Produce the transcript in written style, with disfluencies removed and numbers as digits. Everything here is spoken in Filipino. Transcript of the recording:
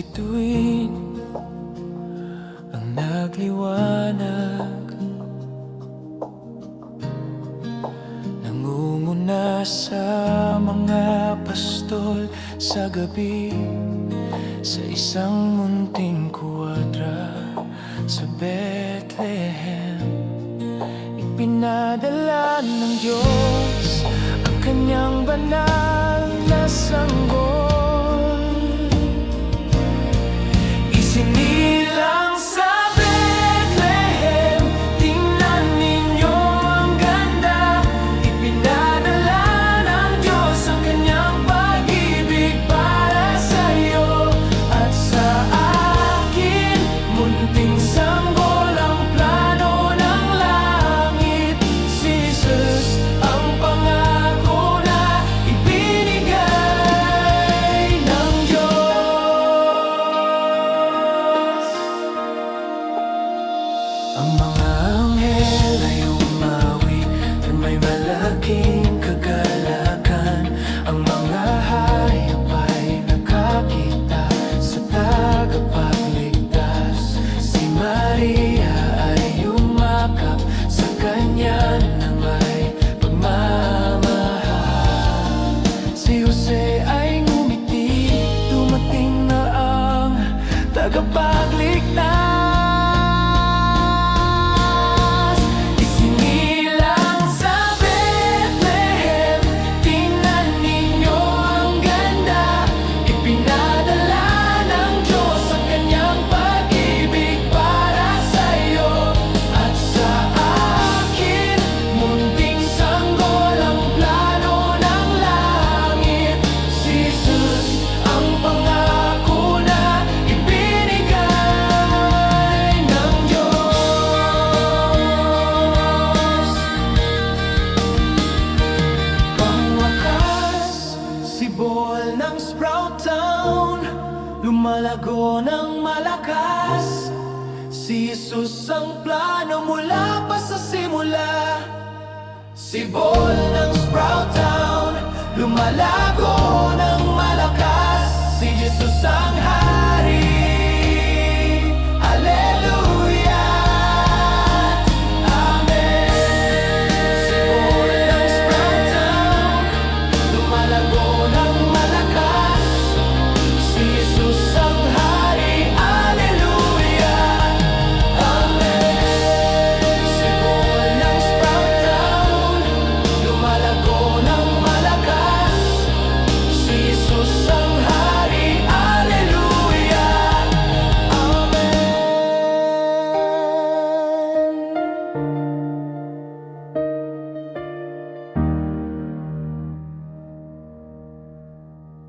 bituin ang nagliwanag, nangunguna sa mga pastol sa gabi, sa isang munting kuwadra sa Bethlehem. Ipinadala ng Diyos ang kanyang banal na sanggol, isinilang sa Bethlehem. Tingnan ninyo ang ganda, ipinadala ng Diyos ang kanyang pag-ibig para sa iyo at sa akin. Munting sanggol ang plano ng langit, si Jesus ang pangako na ibinigay ng Diyos. Ang mga anghel ay umawi at may malaking kagalakan. Ang mga hayop ay nakakita sa tagapagligtas. Si Maria ay yumakap sa kanya na may pagmamahal. Si Jose ay ngumiti, dumating na ang tagapagligtas. Isinilang sa Bethlehem, tingnan ninyo ang ganda, ipinadala ng Diyos ang kanyang pag-ibig para sa iyo at sa akin. Munting sanggol ang plano ng langit, si Jesus ang pangako na ibinigay ng Diyos. Pangwakas, sibol ng Sprout Town, lumalago ng malakas. Si Jesus ang plano mula pa sa simula. Sibol ng Sprout Town, lumalago ng malakas.